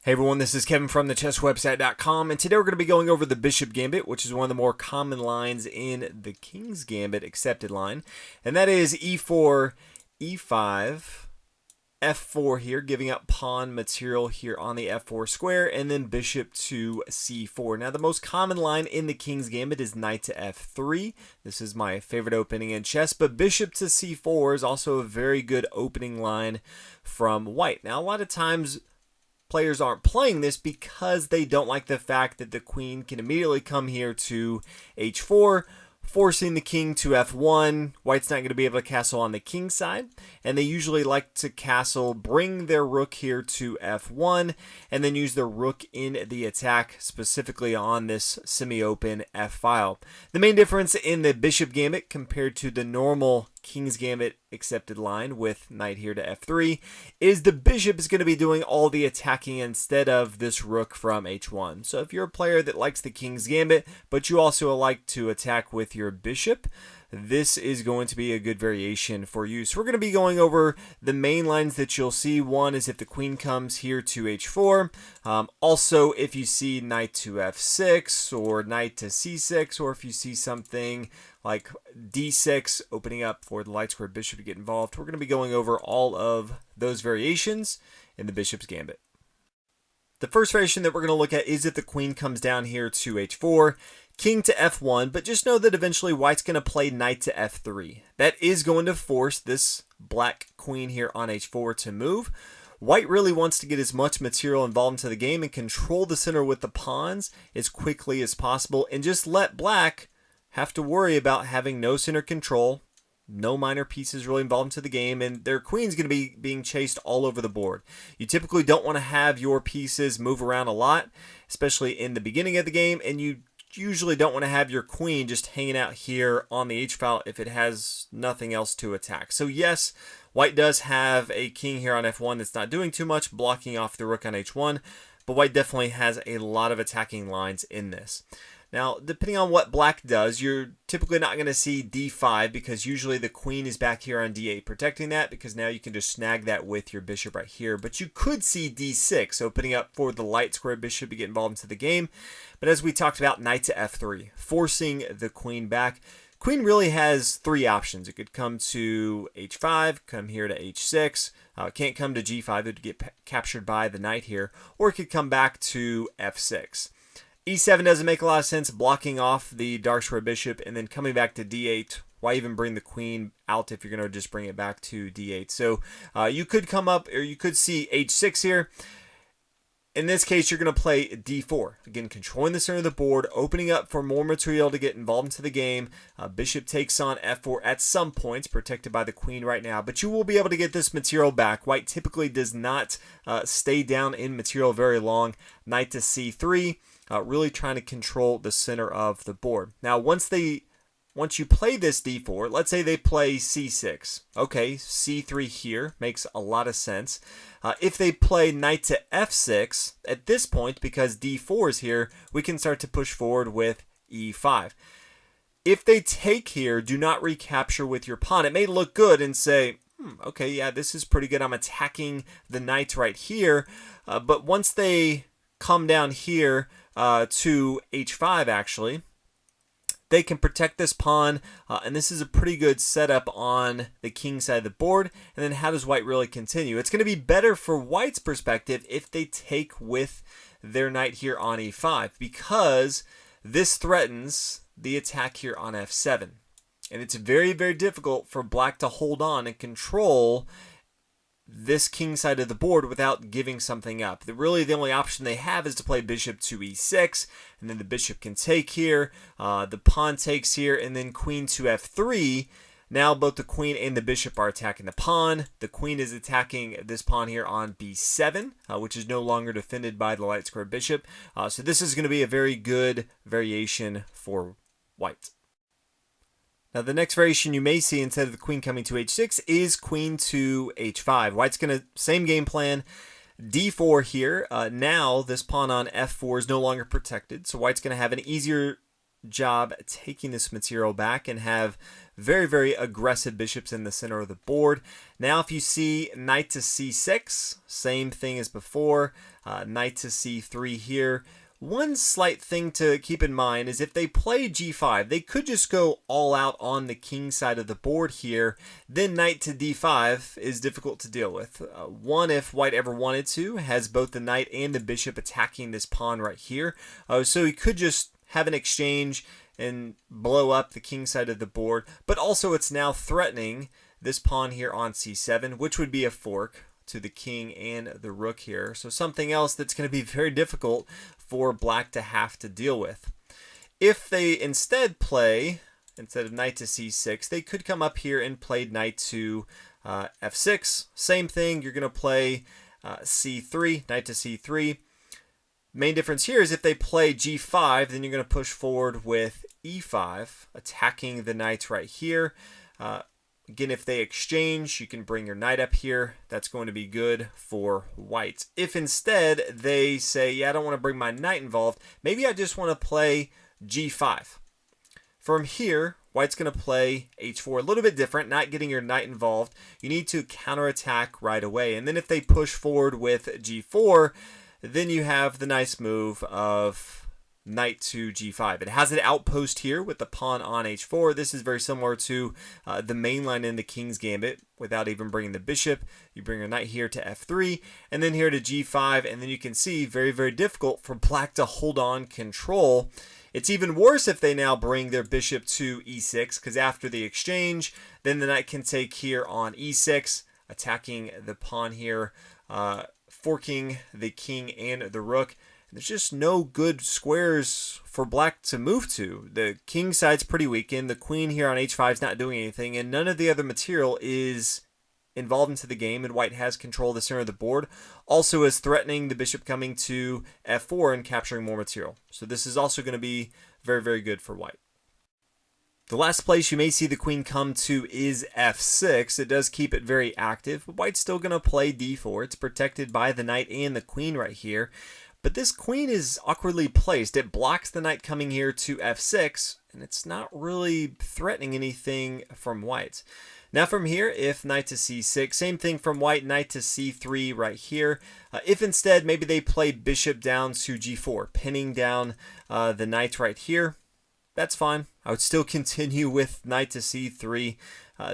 Hey everyone, this is Kevin from thechesswebsite.com, and today we're going to be going over the Bishop Gambit, which is one of the more common lines in the King's Gambit accepted line, and that is e4, e5, f4 here, giving up pawn material here on the f4 square, and then bishop to c4. Now the most common line in the King's Gambit is knight to f3. This is my favorite opening in chess, but bishop to c4 is also a very good opening line from white. Now a lot of times players aren't playing this because they don't like the fact that the queen can immediately come here to h4, forcing the king to f1. White's not going to be able to castle on the king side, and they usually like to castle, bring their rook here to f1, and then use the rook in the attack, specifically on this semi-open f file. The main difference in the Bishop Gambit compared to the normal King's Gambit accepted line with knight here to f3 is the bishop is going to be doing all the attacking instead of this rook from h1. So if you're a player that likes the King's Gambit, but you also like to attack with your bishop, this is going to be a good variation for you. So we're going to be going over the main lines that you'll see. One is if the queen comes here to h4. Also, if you see knight to f6 or knight to c6, or if you see something like d6 opening up for the light square bishop to get involved. We're going to be going over all of those variations in the Bishop's Gambit. The first variation that we're going to look at is if the queen comes down here to h4, king to f1, but just know that eventually white's going to play knight to f3. That is going to force this black queen here on h4 to move. White really wants to get as much material involved into the game and control the center with the pawns as quickly as possible, and just let black have to worry about having no center control, no minor pieces really involved into the game, and their queen's going to be being chased all over the board. You typically don't want to have your pieces move around a lot, especially in the beginning of the game, and you usually don't want to have your queen just hanging out here on the h-file if it has nothing else to attack. So yes, white does have a king here on f1 that's not doing too much, blocking off the rook on h1, but white definitely has a lot of attacking lines in this. Now, depending on what black does, you're typically not going to see d5 because usually the queen is back here on d8 protecting that, because now you can just snag that with your bishop right here. But you could see d6 opening up for the light square bishop to get involved into the game. But as we talked about, knight to f3, forcing the queen back. Queen really has three options. It could come to h5, come here to h6. Can't come to g5, it would get captured by the knight here. Or it could come back to f6. e7 doesn't make a lot of sense, blocking off the dark square bishop and then coming back to d8. Why even bring the queen out if you're going to just bring it back to d8? So you could come up, or you could see h6 here. In this case, you're going to play d4. Again, controlling the center of the board, opening up for more material to get involved into the game. Bishop takes on f4 at some points, protected by the queen right now. But you will be able to get this material back. White typically does not stay down in material very long. Knight to c3. Really trying to control the center of the board. Now, once you play this d4, let's say they play c6. Okay, c3 here makes a lot of sense. If they play knight to f6, at this point, because d4 is here, we can start to push forward with e5. If they take here, do not recapture with your pawn. It may look good and say, okay, yeah, this is pretty good. I'm attacking the knight right here. But once they come down here to h5, actually, they can protect this pawn, and this is a pretty good setup on the king side of the board. And then how does white really continue? It's going to be better for white's perspective if they take with their knight here on e5, because this threatens the attack here on f7. And it's very, very difficult for black to hold on and control this king side of the board without giving something up. Really, the only option they have is to play bishop to e6, and then the bishop can take here, the pawn takes here, and then queen to f3. Now both the queen and the bishop are attacking the pawn. The queen is attacking this pawn here on b7, which is no longer defended by the light square bishop. So this is going to be a very good variation for white. Now the next variation you may see instead of the queen coming to h6 is queen to h5. White's going to, same game plan, d4 here. Now this pawn on f4 is no longer protected, so white's going to have an easier job taking this material back and have very, very aggressive bishops in the center of the board. Now if you see knight to c6, same thing as before, knight to c3 here. One slight thing to keep in mind is if they play g5, they could just go all out on the king side of the board here. Then knight to d5 is difficult to deal with. One, if white ever wanted to, has both the knight and the bishop attacking this pawn right here. So he could just have an exchange and blow up the king side of the board. But also it's now threatening this pawn here on c7, which would be a fork to the king and the rook here. So something else that's going to be very difficult for black to have to deal with. If they instead play, instead of knight to c6, they could come up here and play knight to f6. Same thing, you're going to play c3, knight to c3. Main difference here is if they play g5, then you're going to push forward with e5, attacking the knights right here. Again, if they exchange, you can bring your knight up here. That's going to be good for white. If instead they say, yeah, I don't want to bring my knight involved, maybe I just want to play g5. From here, white's going to play h4. A little bit different, not getting your knight involved. You need to counterattack right away. And then if they push forward with g4, then you have the nice move of knight to g5. It has an outpost here with the pawn on h4. This is very similar to the main line in the King's Gambit without even bringing the bishop. You bring your knight here to f3 and then here to g5, and then you can see very, very difficult for black to hold on control. It's even worse if they now bring their bishop to e6, because after the exchange, then the knight can take here on e6, attacking the pawn here, forking the king and the rook. There's just no good squares for black to move to. The king side's pretty weakened. The queen here on h5 is not doing anything, and none of the other material is involved into the game, and white has control of the center of the board. Also is threatening the bishop coming to f4 and capturing more material. So this is also going to be very, very good for white. The last place you may see the queen come to is f6. It does keep it very active, but white's still going to play d4. It's protected by the knight and the queen right here. But this queen is awkwardly placed. It blocks the knight coming here to f6, and it's not really threatening anything from white. Now from here, if knight to c6, same thing from white, knight to c3 right here. If instead maybe they play bishop down to g4, pinning down the knight right here, that's fine. I would still continue with knight to c3.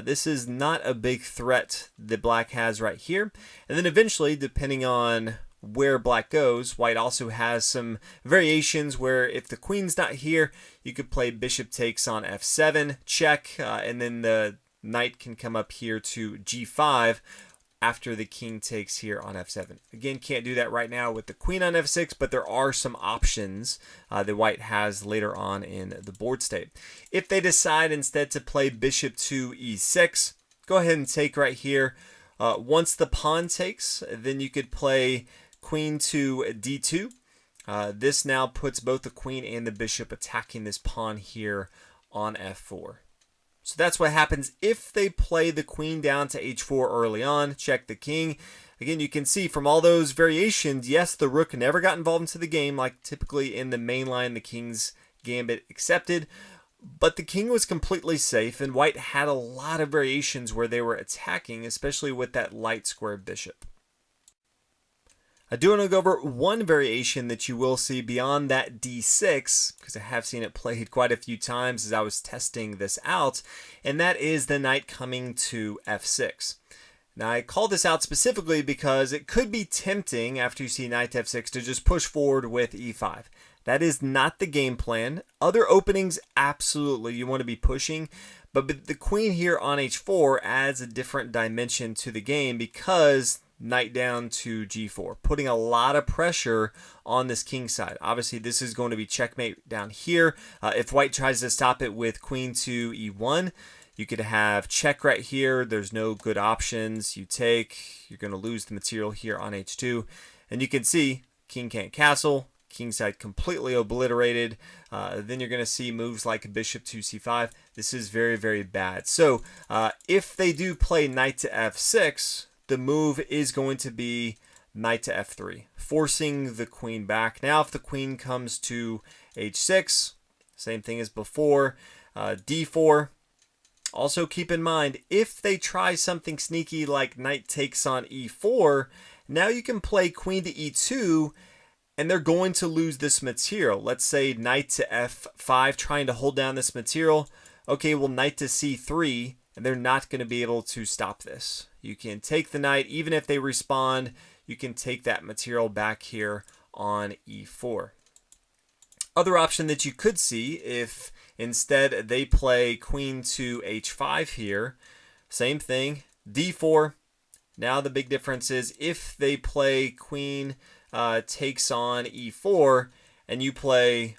This is not a big threat that black has right here. And then eventually, depending on where black goes, white also has some variations where if the queen's not here, you could play bishop takes on f7, check, and then the knight can come up here to g5 after the king takes here on f7. Again, can't do that right now with the queen on f6, but there are some options that white has later on in the board state. If they decide instead to play bishop to e6, go ahead and take right here. Once the pawn takes, then you could play queen to d2. This now puts both the queen and the bishop attacking this pawn here on f4. So that's what happens if they play the queen down to h4 early on. Check the king. Again, you can see from all those variations, yes, the rook never got involved into the game like typically in the main line, the King's Gambit accepted. But the king was completely safe, and white had a lot of variations where they were attacking, especially with that light square bishop. I do want to go over one variation that you will see beyond that d6, because I have seen it played quite a few times as I was testing this out, and that is the knight coming to f6. Now I call this out specifically because it could be tempting after you see knight to f6 to just push forward with e5. That is not the game plan. Other openings, absolutely, you want to be pushing, but the queen here on h4 adds a different dimension to the game because knight down to g4, putting a lot of pressure on this king side. Obviously, this is going to be checkmate down here. If white tries to stop it with queen to e1, you could have check right here. There's no good options. You take, you're going to lose the material here on h2. And you can see king can't castle, king side completely obliterated. Then you're going to see moves like bishop to c5. This is very, very bad. So if they do play knight to f6, the move is going to be knight to f3, forcing the queen back. Now if the queen comes to h6, Same thing as before. D4. Also keep in mind, if they try something sneaky like knight takes on E4, now you can play queen to E2, and they're going to lose this material. Let's say knight to F5, trying to hold down this material. Okay, well, knight to C3, and they're not going to be able to stop this. You can take the knight, even if they respond, you can take that material back here on E4. Other option that you could see, if instead they play queen to H5 here, same thing, D4. Now the big difference is if they play queen takes on E4 and you play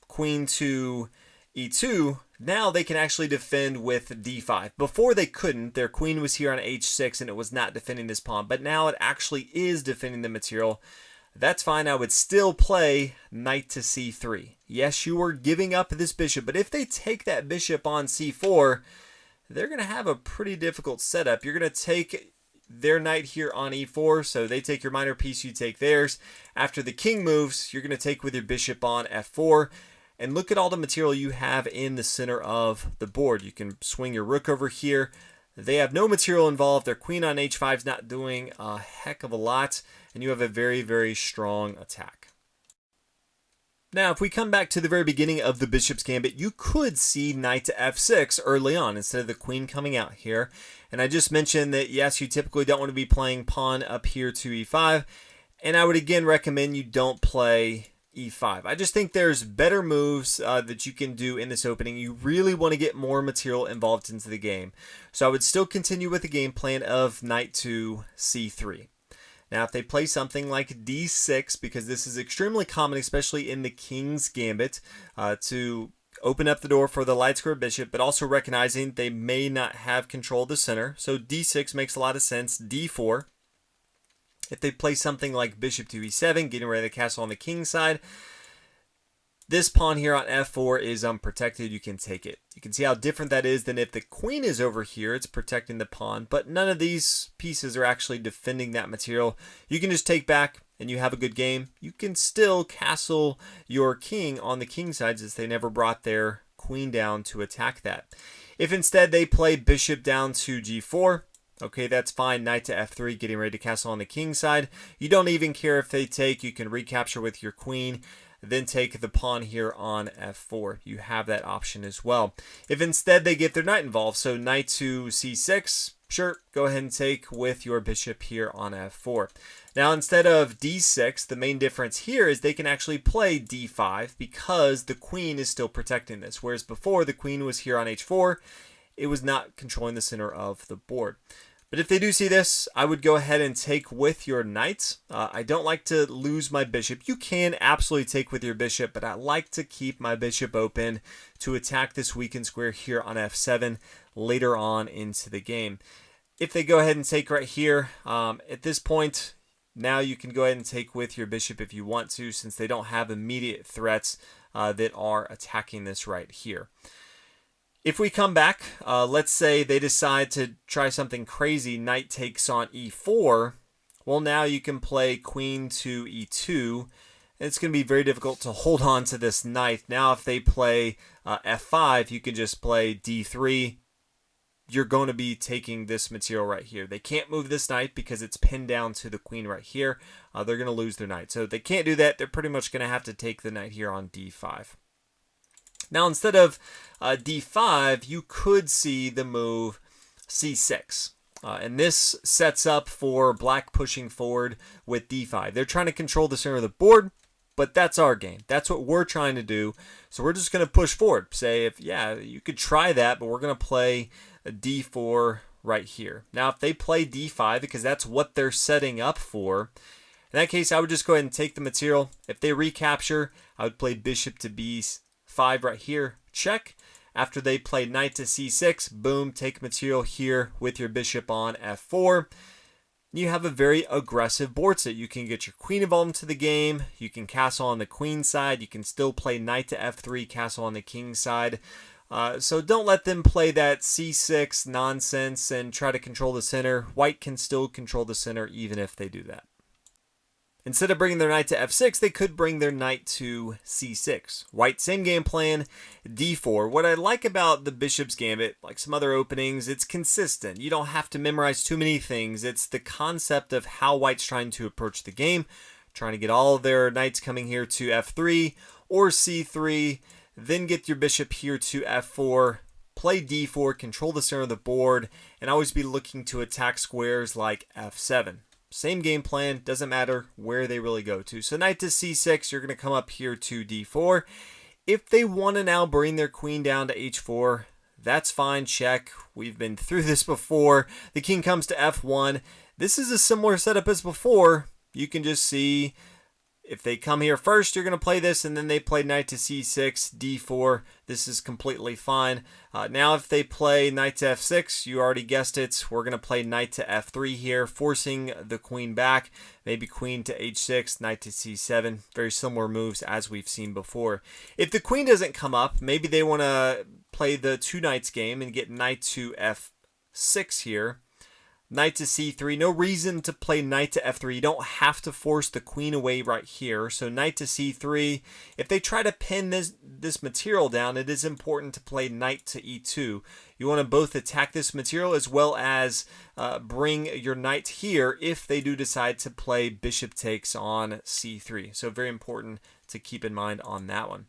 queen to E2, now they can actually defend with D5. Before they couldn't. Their queen was here on H6 and it was not defending this pawn, but now it actually is defending the material. That's fine. I would still play knight to C3. Yes, you are giving up this bishop, but if they take that bishop on C4, they're going to have a pretty difficult setup. You're going to take their knight here on E4, so they take your minor piece, you take theirs. After the king moves, you're going to take with your bishop on F4. And look at all the material you have in the center of the board. You can swing your rook over here. They have no material involved. Their queen on H5 is not doing a heck of a lot. And you have a very, very strong attack. Now, if we come back to the very beginning of the bishop's gambit, you could see knight to F6 early on instead of the queen coming out here. And I just mentioned that, yes, you typically don't want to be playing pawn up here to E5. And I would again recommend you don't play E5. I just think there's better moves that you can do in this opening. You really want to get more material involved into the game. So I would still continue with the game plan of knight to C3. Now, if they play something like D6, because this is extremely common, especially in the King's Gambit, to open up the door for the light square bishop, but also recognizing they may not have control of the center. So D6 makes a lot of sense. D4. If they play something like bishop to E7, getting rid of the castle on the king's side, this pawn here on F4 is unprotected. You can take it. You can see how different that is than if the queen is over here. It's protecting the pawn, but none of these pieces are actually defending that material. You can just take back and you have a good game. You can still castle your king on the king side since they never brought their queen down to attack that. If instead they play bishop down to G4, okay, that's fine. Knight to F3, getting ready to castle on the king side. You don't even care if they take. You can recapture with your queen, then take the pawn here on F4. You have that option as well. If instead they get their knight involved, so knight to C6, sure, go ahead and take with your bishop here on F4. Now, instead of D6, the main difference here is they can actually play D5 because the queen is still protecting this, whereas before the queen was here on H4, it was not controlling the center of the board. But if they do see this, I would go ahead and take with your knight. I don't like to lose my bishop. You can absolutely take with your bishop, but I like to keep my bishop open to attack this weakened square here on F7 later on into the game. If they go ahead and take right here, at this point, now you can go ahead and take with your bishop if you want to, since they don't have immediate threats that are attacking this right here. If we come back, let's say they decide to try something crazy, knight takes on E4, well, now you can play queen to E2, and it's going to be very difficult to hold on to this knight. Now, if they play F5, you can just play D3. You're going to be taking this material right here. They can't move this knight because it's pinned down to the queen right here. They're going to lose their knight. So if they can't do that, they're pretty much going to have to take the knight here on D5. Now, instead of D5, you could see the move C6. And this sets up for black pushing forward with D5. They're trying to control the center of the board, but that's our game. That's what we're trying to do. So we're just going to push forward. Say, yeah, you could try that, but we're going to play a D4 right here. Now, if they play D5, because that's what they're setting up for, in that case, I would just go ahead and take the material. If they recapture, I would play bishop to B5 right here, check. After they play knight to C6, boom, take material here with your bishop on F4. You have a very aggressive board set. You can get your queen involved into the game. You can castle on the queen side. You can still play knight to F3, castle on the king side. So don't let them play that C6 nonsense and try to control the center. White can still control the center even if they do that. Instead of bringing their knight to f6, they could bring their knight to c6. White, same game plan, d4. What I like about the Bishop's Gambit, like some other openings, it's consistent. You don't have to memorize too many things. It's the concept of how White's trying to approach the game, trying to get all of their knights coming here to f3 or c3, then get your bishop here to f4, play d4, control the center of the board, and always be looking to attack squares like f7. Same game plan, doesn't matter where they really go to. So knight to c6, you're going to come up here to d4. If they want to now bring their queen down to h4, that's fine, check. We've been through this before. The king comes to f1. This is a similar setup as before. You can just see if they come here first, you're going to play this, and then they play knight to c6, d4. This is completely fine. Now if they play knight to f6, you already guessed it, we're going to play knight to f3 here, forcing the queen back. Maybe queen to h6, knight to c7. Very similar moves as we've seen before. If the queen doesn't come up, maybe they want to play the two knights game and get knight to f6 here. Knight to c3, no reason to play knight to f3. You don't have to force the queen away right here. So knight to c3. If they try to pin this material down, it is important to play knight to e2. You want to both attack this material as well as bring your knight here if they do decide to play bishop takes on c3. So very important to keep in mind on that one.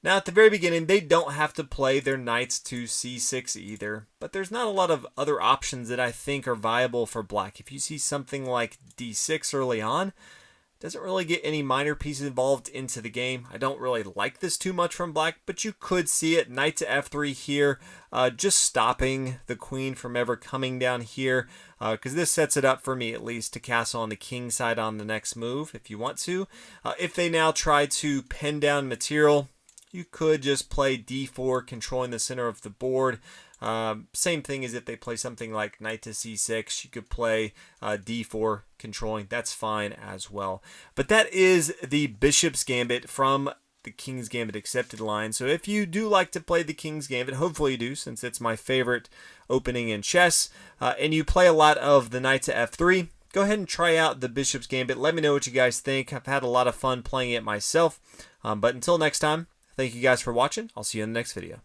Now, at the very beginning, they don't have to play their knights to c6 either, but there's not a lot of other options that I think are viable for black. If you see something like d6 early on, it doesn't really get any minor pieces involved into the game. I don't really like this too much from black, but you could see it. Knight to f3 here, just stopping the queen from ever coming down here, because this sets it up for me at least to castle on the king side on the next move if you want to. If they now try to pin down material, you could just play d4, controlling the center of the board. Same thing as if they play something like knight to c6. You could play d4, controlling. That's fine as well. But that is the Bishop's Gambit from the King's Gambit accepted line. So if you do like to play the King's Gambit, hopefully you do, since it's my favorite opening in chess, and you play a lot of the knight to f3, go ahead and try out the Bishop's Gambit. Let me know what you guys think. I've had a lot of fun playing it myself. But until next time, thank you guys for watching. I'll see you in the next video.